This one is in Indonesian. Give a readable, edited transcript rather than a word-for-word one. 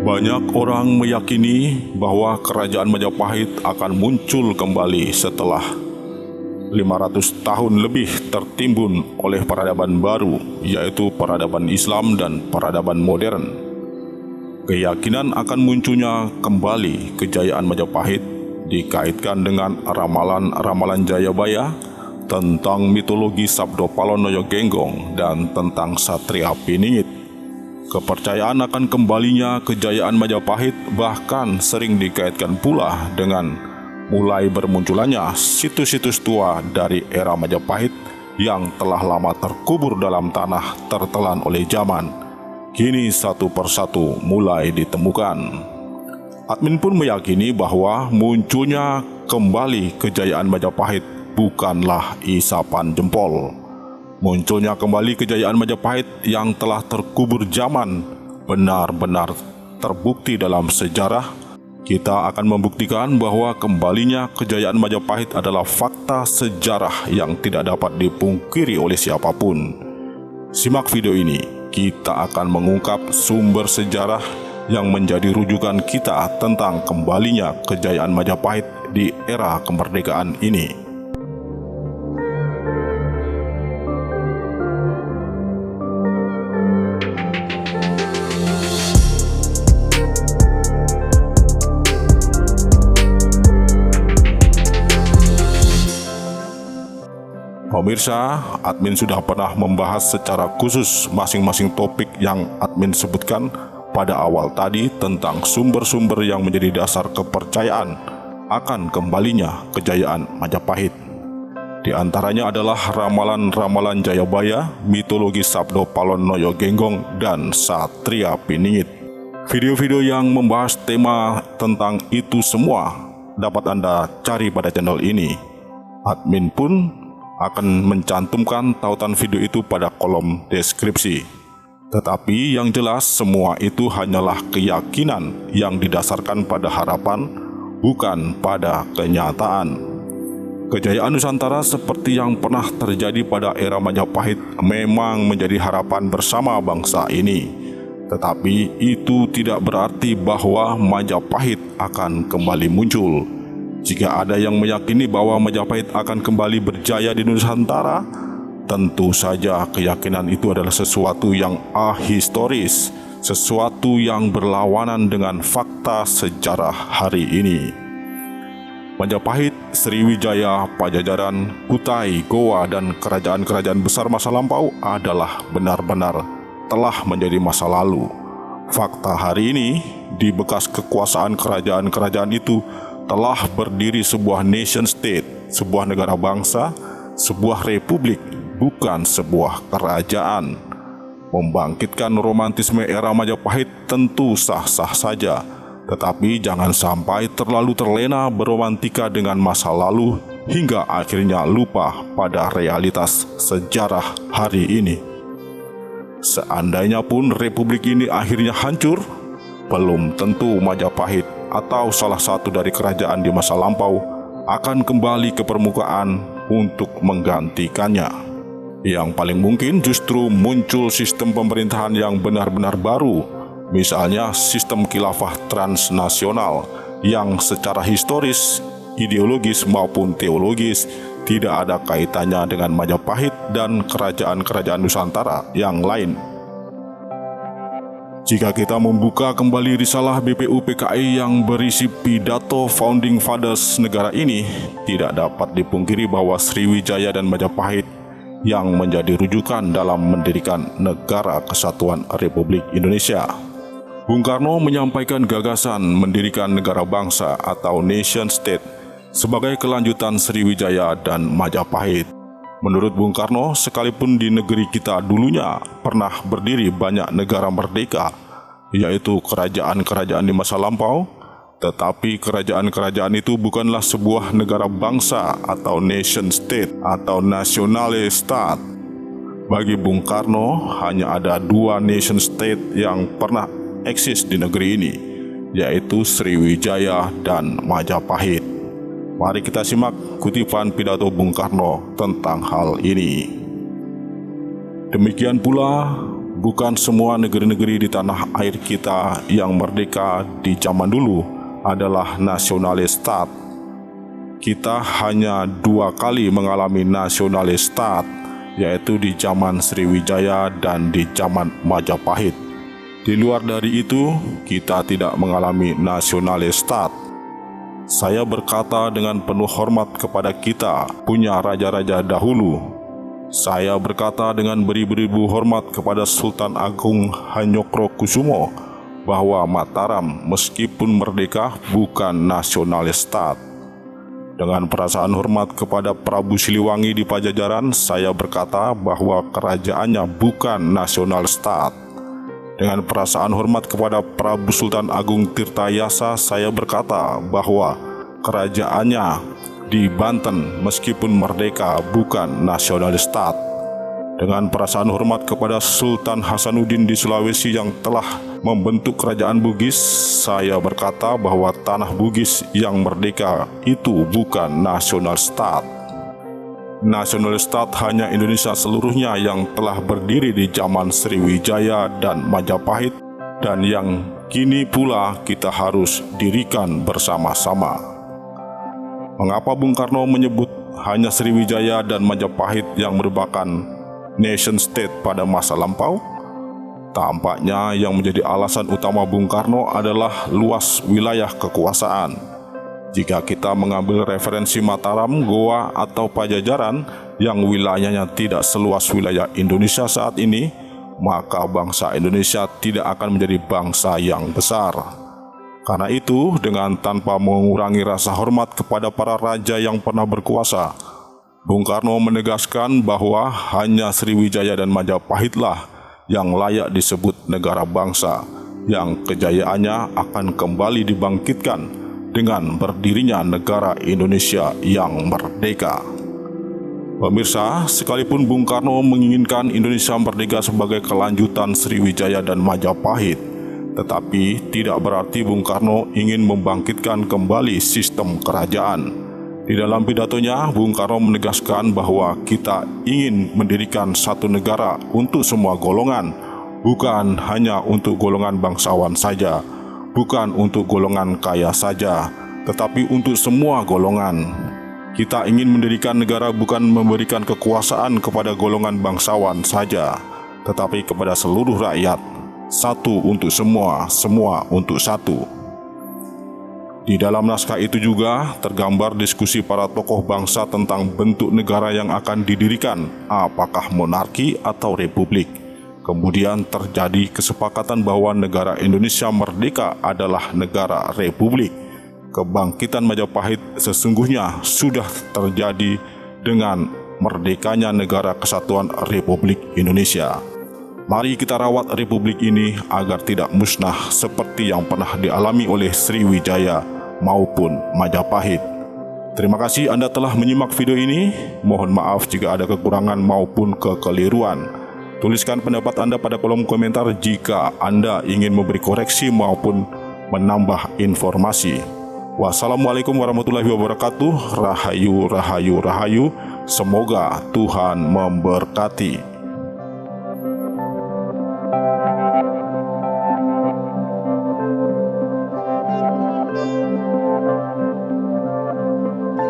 Banyak orang meyakini bahwa kerajaan Majapahit akan muncul kembali setelah 500 tahun lebih tertimbun oleh peradaban baru, yaitu peradaban Islam dan peradaban modern. Keyakinan akan munculnya kembali kejayaan Majapahit dikaitkan dengan ramalan-ramalan Jayabaya tentang mitologi Sabdo Palonoyo Genggong dan tentang Satria Piningit. Kepercayaan akan kembalinya kejayaan Majapahit bahkan sering dikaitkan pula dengan mulai bermunculannya situs-situs tua dari era Majapahit yang telah lama terkubur dalam tanah tertelan oleh zaman. Kini satu persatu mulai ditemukan. Admin pun meyakini bahwa munculnya kembali kejayaan Majapahit bukanlah isapan jempol. Munculnya kembali kejayaan Majapahit yang telah terkubur zaman benar-benar terbukti dalam sejarah. Kita akan membuktikan bahwa kembalinya kejayaan Majapahit adalah fakta sejarah yang tidak dapat dipungkiri oleh siapapun. Simak video ini, kita akan mengungkap sumber sejarah yang menjadi rujukan kita tentang kembalinya kejayaan Majapahit di era kemerdekaan ini. Pemirsa, admin sudah pernah membahas secara khusus masing-masing topik yang admin sebutkan pada awal tadi tentang sumber-sumber yang menjadi dasar kepercayaan akan kembalinya kejayaan Majapahit. Di antaranya adalah ramalan-ramalan Jayabaya, mitologi Sabdo Palonoyo Genggong, dan Satria Piningit. Video-video yang membahas tema tentang itu semua dapat Anda cari pada channel ini. Admin pun akan mencantumkan tautan video itu pada kolom deskripsi. Tetapi yang jelas semua itu hanyalah keyakinan yang didasarkan pada harapan, bukan pada kenyataan. Kejayaan Nusantara seperti yang pernah terjadi pada era Majapahit memang menjadi harapan bersama bangsa ini. Tetapi itu tidak berarti bahwa Majapahit akan kembali muncul. Jika ada yang meyakini bahwa Majapahit akan kembali berjaya di Nusantara, tentu saja keyakinan itu adalah sesuatu yang ahistoris, sesuatu yang berlawanan dengan fakta sejarah hari ini. Majapahit, Sriwijaya, Pajajaran, Kutai, Goa, dan kerajaan-kerajaan besar masa lampau adalah benar-benar telah menjadi masa lalu. Fakta hari ini, di bekas kekuasaan kerajaan-kerajaan itu, telah berdiri sebuah nation state, sebuah negara bangsa, sebuah republik, bukan sebuah kerajaan. Membangkitkan romantisme era Majapahit tentu sah-sah saja, tetapi jangan sampai terlalu terlena beromantika dengan masa lalu hingga akhirnya lupa pada realitas sejarah hari ini. Seandainya pun republik ini akhirnya hancur, belum tentu Majapahit atau salah satu dari kerajaan di masa lampau akan kembali ke permukaan untuk menggantikannya. Yang paling mungkin justru muncul sistem pemerintahan yang benar-benar baru, misalnya sistem khilafah transnasional yang secara historis, ideologis maupun teologis tidak ada kaitannya dengan Majapahit dan kerajaan-kerajaan Nusantara yang lain. Jika kita membuka kembali risalah BPUPKI yang berisi pidato Founding Fathers negara ini, tidak dapat dipungkiri bahwa Sriwijaya dan Majapahit yang menjadi rujukan dalam mendirikan Negara Kesatuan Republik Indonesia. Bung Karno menyampaikan gagasan mendirikan negara bangsa atau nation state sebagai kelanjutan Sriwijaya dan Majapahit. Menurut Bung Karno, sekalipun di negeri kita dulunya pernah berdiri banyak negara merdeka, yaitu kerajaan-kerajaan di masa lampau, tetapi kerajaan-kerajaan itu bukanlah sebuah negara bangsa atau nation state atau nationale state. Bagi Bung Karno, hanya ada dua nation state yang pernah eksis di negeri ini, yaitu Sriwijaya dan Majapahit. Mari kita simak kutipan pidato Bung Karno tentang hal ini. Demikian pula bukan semua negeri-negeri di tanah air kita yang merdeka di zaman dulu adalah nasionalis stat. Kita hanya 2 kali mengalami nasionalis stat, yaitu di zaman Sriwijaya dan di zaman Majapahit. Di luar dari itu, kita tidak mengalami nasionalis stat. Saya berkata dengan penuh hormat kepada kita punya raja-raja dahulu. Saya berkata dengan beribu-ribu hormat kepada Sultan Agung Hanyokrokusumo bahwa Mataram meskipun merdeka bukan nasionalis stat. Dengan perasaan hormat kepada Prabu Siliwangi di Pajajaran, saya berkata bahwa kerajaannya bukan nasional stat. Dengan perasaan hormat kepada Prabu Sultan Agung Tirtayasa, saya berkata bahwa kerajaannya di Banten meskipun merdeka bukan nasionalis stat. Dengan perasaan hormat kepada Sultan Hasanuddin di Sulawesi yang telah membentuk kerajaan Bugis, saya berkata bahwa tanah Bugis yang merdeka itu bukan nasional stat. Nasional stat hanya Indonesia seluruhnya yang telah berdiri di zaman Sriwijaya dan Majapahit, dan yang kini pula kita harus dirikan bersama-sama. Mengapa Bung Karno menyebut hanya Sriwijaya dan Majapahit yang merupakan nation state pada masa lampau? Tampaknya yang menjadi alasan utama Bung Karno adalah luas wilayah kekuasaan. Jika kita mengambil referensi Mataram, Goa, atau Pajajaran yang wilayahnya tidak seluas wilayah Indonesia saat ini, maka bangsa Indonesia tidak akan menjadi bangsa yang besar. Karena itu, dengan tanpa mengurangi rasa hormat kepada para raja yang pernah berkuasa, Bung Karno menegaskan bahwa hanya Sriwijaya dan Majapahitlah yang layak disebut negara bangsa, yang kejayaannya akan kembali dibangkitkan dengan berdirinya negara Indonesia yang merdeka. Pemirsa, sekalipun Bung Karno menginginkan Indonesia merdeka sebagai kelanjutan Sriwijaya dan Majapahit, tetapi tidak berarti Bung Karno ingin membangkitkan kembali sistem kerajaan. Di dalam pidatonya, Bung Karno menegaskan bahwa kita ingin mendirikan satu negara untuk semua golongan, bukan hanya untuk golongan bangsawan saja, bukan untuk golongan kaya saja, tetapi untuk semua golongan. Kita ingin mendirikan negara bukan memberikan kekuasaan kepada golongan bangsawan saja, tetapi kepada seluruh rakyat. Satu untuk semua, semua untuk satu. Di dalam naskah itu juga tergambar diskusi para tokoh bangsa tentang bentuk negara yang akan didirikan, apakah monarki atau republik. Kemudian terjadi kesepakatan bahwa negara Indonesia merdeka adalah negara republik. Kebangkitan Majapahit sesungguhnya sudah terjadi dengan merdekanya Negara Kesatuan Republik Indonesia. Mari kita rawat republik ini agar tidak musnah seperti yang pernah dialami oleh Sriwijaya maupun Majapahit. Terima kasih Anda telah menyimak video ini. Mohon maaf jika ada kekurangan maupun kekeliruan. Tuliskan pendapat Anda pada kolom komentar jika Anda ingin memberi koreksi maupun menambah informasi. Wassalamualaikum warahmatullahi wabarakatuh. Rahayu, rahayu, rahayu. Semoga Tuhan memberkati.